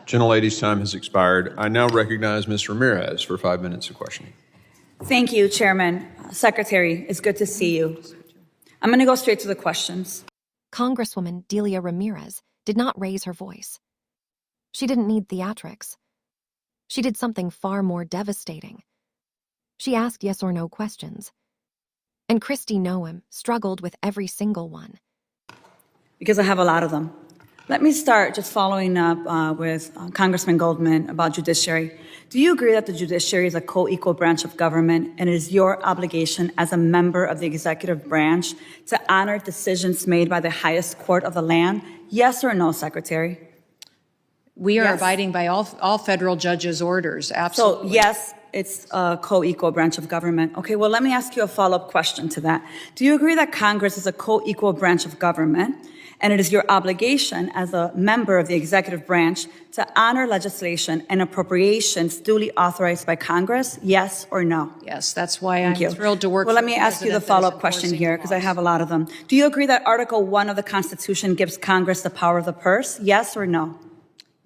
Gentlelady's time has expired. I now recognize Ms. Ramirez for 5 minutes of questioning. Thank you, Chairman. Secretary, it's good to see you. I'm going to go straight to the questions. Congresswoman Delia Ramirez did not raise her voice. She didn't need theatrics. She did something far more devastating. She asked yes or no questions. And Kristi Noem struggled with every single one. Because I have a lot of them. Let me start just following up with Congressman Goldman about judiciary. Do you agree that the judiciary is a co-equal branch of government and it is your obligation as a member of the executive branch to honor decisions made by the highest court of the land? Yes or no, Secretary? We are Yes. abiding by all federal judges' orders, absolutely. So yes, it's a co-equal branch of government. Okay, well, let me ask you a follow-up question to that. Do you agree that Congress is a co-equal branch of government and it is your obligation as a member of the executive branch to honor legislation and appropriations duly authorized by Congress? Yes or no? Yes, that's why Thank I'm you. thrilled to work Well, for let me the ask you the president that is follow-up question enforcing here the because I laws. have a lot of them. Do you agree that Article 1 of the Constitution gives Congress the power of the purse? Yes or no?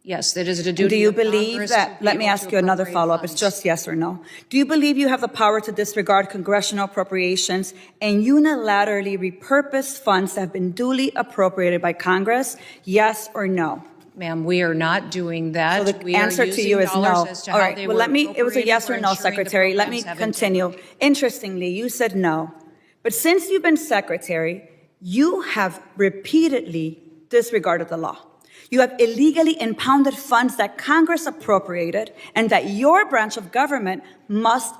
Yes, it is a duty Do you of believe Congress that, to be let me able ask to you another appropriate follow-up, it's funds. just yes or no. Do you believe you have the power to disregard congressional appropriations and unilaterally repurpose funds that have been duly appropriated by Congress? Yes or no? Ma'am, we are not doing that. So the We are answer to using you is dollars no. as to All how right, they well, were it was a yes or appropriated. no, We're ensuring the Secretary. Let me programs have continue. integrity. Interestingly, you said no. But since you've been Secretary, you have repeatedly disregarded the law. You have illegally impounded funds that Congress appropriated and that your branch of government must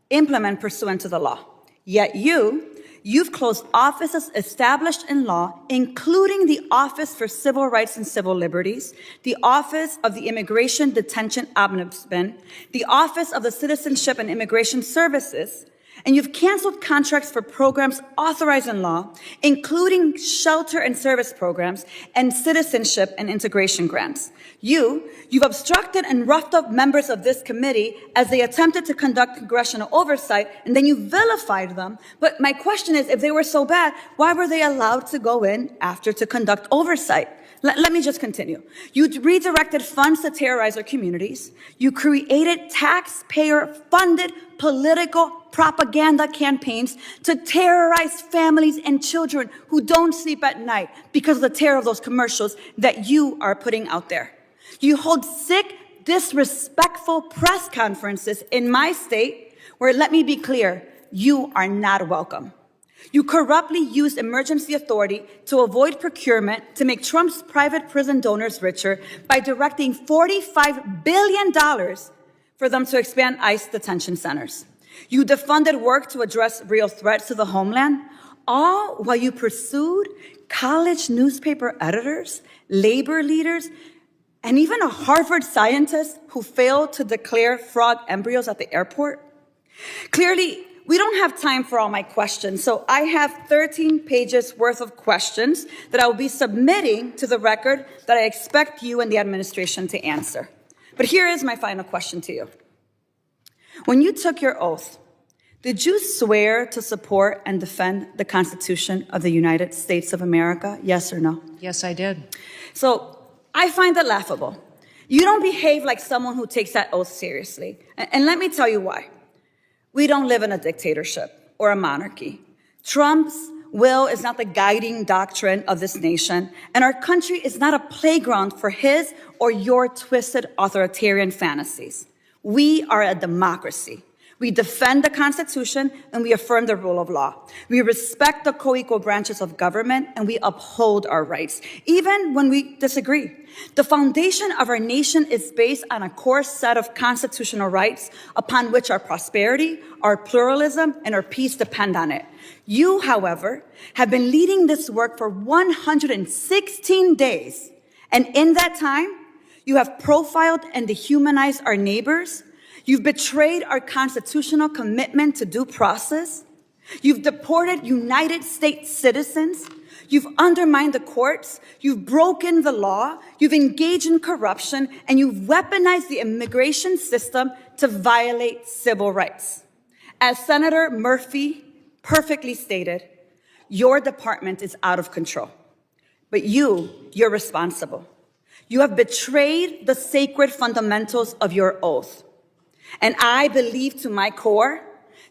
implement pursuant to the law. Yet you've closed offices established in law, including the Office for Civil Rights and Civil Liberties, the Office of the Immigration Detention Ombudsman, the Office of the Citizenship and Immigration Services, and you've canceled contracts for programs authorized in law, including shelter and service programs and citizenship and integration grants. You've obstructed and roughed up members of this committee as they attempted to conduct congressional oversight, and then you vilified them. But my question is, if they were so bad, why were they allowed to go in after to conduct oversight? Let me just continue. You redirected funds to terrorize our communities. You created taxpayer-funded political propaganda campaigns to terrorize families and children who don't sleep at night because of the terror of those commercials that you are putting out there. You hold sick, disrespectful press conferences in my state where, let me be clear, you are not welcome. You corruptly used emergency authority to avoid procurement to make Trump's private prison donors richer by directing $45 billion for them to expand ICE detention centers. You defunded work to address real threats to the homeland, all while you pursued college newspaper editors, labor leaders, and even a Harvard scientist who failed to declare frog embryos at the airport. Clearly, we don't have time for all my questions, so I have 13 pages worth of questions that I will be submitting to the record that I expect you and the administration to answer. But here is my final question to you. When you took your oath, did you swear to support and defend the Constitution of the United States of America? Yes or no? Yes, I did. So I find that laughable. You don't behave like someone who takes that oath seriously. And let me tell you why. We don't live in a dictatorship or a monarchy. Trump's will is not the guiding doctrine of this nation, and our country is not a playground for his or your twisted authoritarian fantasies. We are a democracy. We defend the Constitution and we affirm the rule of law. We respect the co-equal branches of government and we uphold our rights, even when we disagree. The foundation of our nation is based on a core set of constitutional rights upon which our prosperity, our pluralism, and our peace depend on it. You, however, have been leading this work for 116 days. And in that time, you have profiled and dehumanized our neighbors. You've betrayed our constitutional commitment to due process. You've deported United States citizens. You've undermined the courts. You've broken the law. You've engaged in corruption, and you've weaponized the immigration system to violate civil rights. As Senator Murphy perfectly stated, your department is out of control. But you're responsible. You have betrayed the sacred fundamentals of your oath. And I believe to my core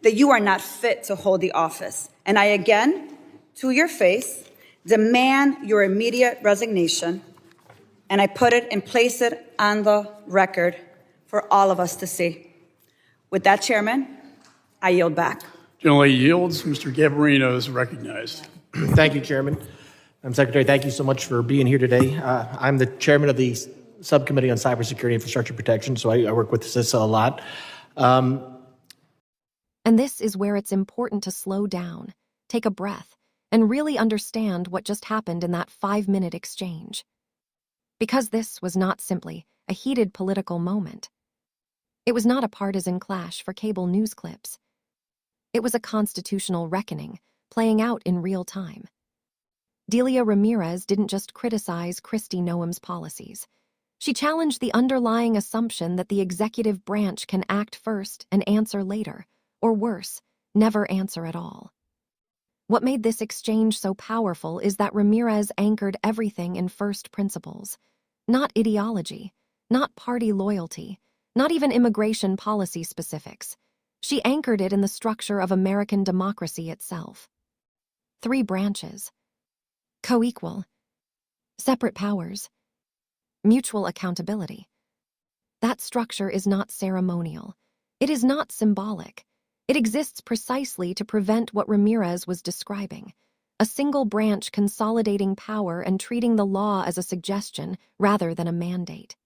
that you are not fit to hold the office. And I again, to your face, demand your immediate resignation. And I put it and place it on the record for all of us to see. With that, Chairman, I yield back. Generally yields. Mr. Gabarino is recognized. Thank you, Chairman. Madam Secretary, thank you so much for being here today. I'm the chairman of the Subcommittee on Cybersecurity Infrastructure Protection, so I work with CISA a lot. And this is where it's important to slow down, take a breath, and really understand what just happened in that 5-minute exchange. Because this was not simply a heated political moment. It was not a partisan clash for cable news clips. It was a constitutional reckoning playing out in real time. Delia Ramirez didn't just criticize Kristi Noem's policies. She challenged the underlying assumption that the executive branch can act first and answer later, or worse, never answer at all. What made this exchange so powerful is that Ramirez anchored everything in first principles, not ideology, not party loyalty, not even immigration policy specifics. She anchored it in the structure of American democracy itself. 3 branches. Co-equal. Separate powers. Mutual accountability. That structure is not ceremonial. It is not symbolic. It exists precisely to prevent what Ramirez was describing, a single branch consolidating power and treating the law as a suggestion rather than a mandate.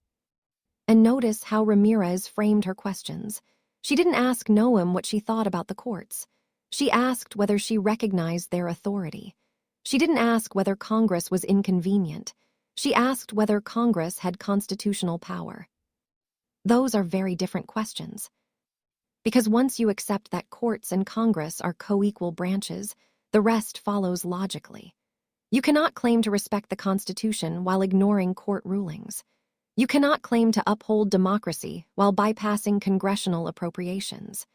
And notice how Ramirez framed her questions. She didn't ask Noem what she thought about the courts. She asked whether she recognized their authority. She didn't ask whether Congress was inconvenient. She asked whether Congress had constitutional power. Those are very different questions. Because once you accept that courts and Congress are co-equal branches, the rest follows logically. You cannot claim to respect the Constitution while ignoring court rulings. You cannot claim to uphold democracy while bypassing congressional appropriations.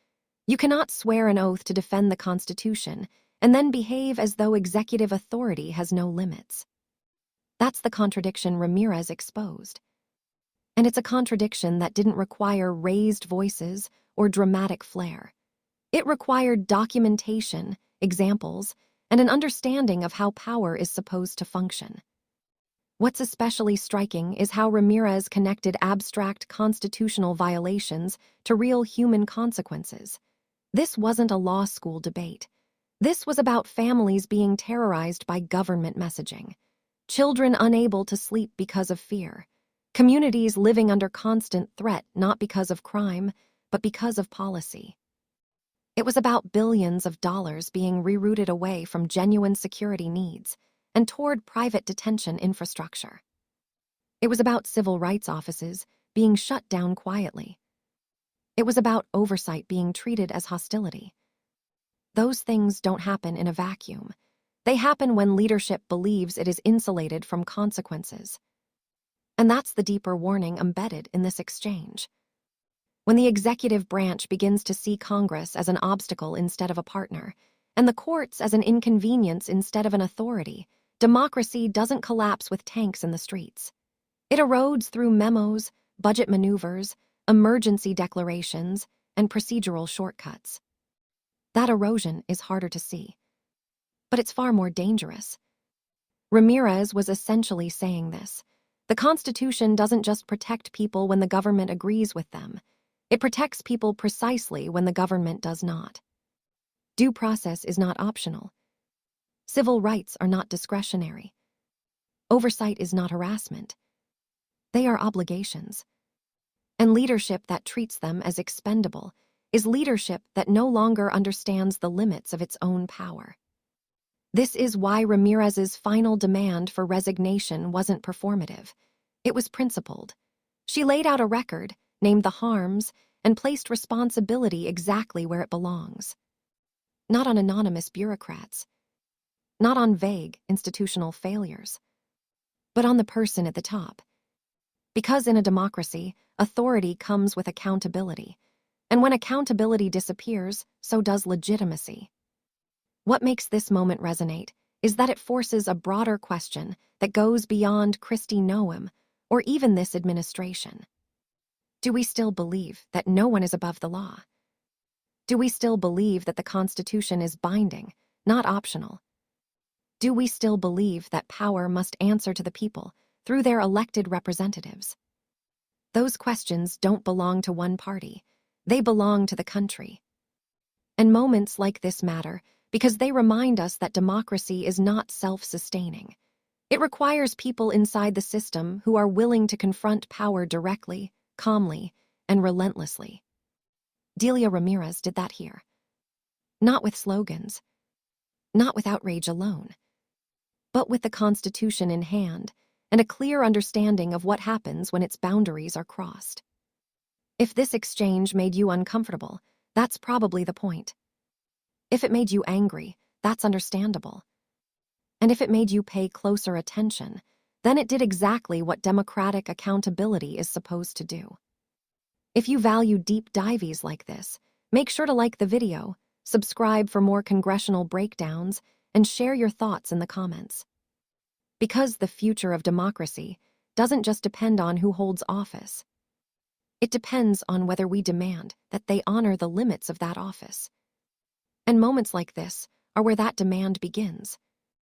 You cannot swear an oath to defend the Constitution and then behave as though executive authority has no limits. That's the contradiction Ramirez exposed. And it's a contradiction that didn't require raised voices or dramatic flair. It required documentation, examples, and an understanding of how power is supposed to function. What's especially striking is how Ramirez connected abstract constitutional violations to real human consequences. This wasn't a law school debate. This was about families being terrorized by government messaging, children unable to sleep because of fear, communities living under constant threat not because of crime, but because of policy. It was about billions of dollars being rerouted away from genuine security needs and toward private detention infrastructure. It was about civil rights offices being shut down quietly. It was about oversight being treated as hostility. Those things don't happen in a vacuum. They happen when leadership believes it is insulated from consequences. And that's the deeper warning embedded in this exchange. When the executive branch begins to see Congress as an obstacle instead of a partner, and the courts as an inconvenience instead of an authority, democracy doesn't collapse with tanks in the streets. It erodes through memos, budget maneuvers, emergency declarations, and procedural shortcuts. That erosion is harder to see. But it's far more dangerous. Ramirez was essentially saying this. The Constitution doesn't just protect people when the government agrees with them. It protects people precisely when the government does not. Due process is not optional. Civil rights are not discretionary. Oversight is not harassment. They are obligations. And leadership that treats them as expendable is leadership that no longer understands the limits of its own power. This is why Ramirez's final demand for resignation wasn't performative. It was principled. She laid out a record, named the harms, and placed responsibility exactly where it belongs. Not on anonymous bureaucrats. Not on vague institutional failures. But on the person at the top. Because in a democracy, authority comes with accountability. And when accountability disappears, so does legitimacy. What makes this moment resonate is that it forces a broader question that goes beyond Kristi Noem or even this administration? Do we still believe that no one is above the law? Do we still believe that the Constitution is binding, not optional? Do we still believe that power must answer to the people through their elected representatives? Those questions don't belong to one party. They belong to the country. And moments like this matter because they remind us that democracy is not self-sustaining. It requires people inside the system who are willing to confront power directly, calmly, and relentlessly. Delia Ramirez did that here. Not with slogans, not with outrage alone, but with the Constitution in hand and a clear understanding of what happens when its boundaries are crossed. If this exchange made you uncomfortable, that's probably the point. If it made you angry, that's understandable. And if it made you pay closer attention, then it did exactly what democratic accountability is supposed to do. If you value deep dives like this, make sure to like the video, subscribe for more congressional breakdowns, and share your thoughts in the comments. Because the future of democracy doesn't just depend on who holds office. It depends on whether we demand that they honor the limits of that office. And moments like this are where that demand begins.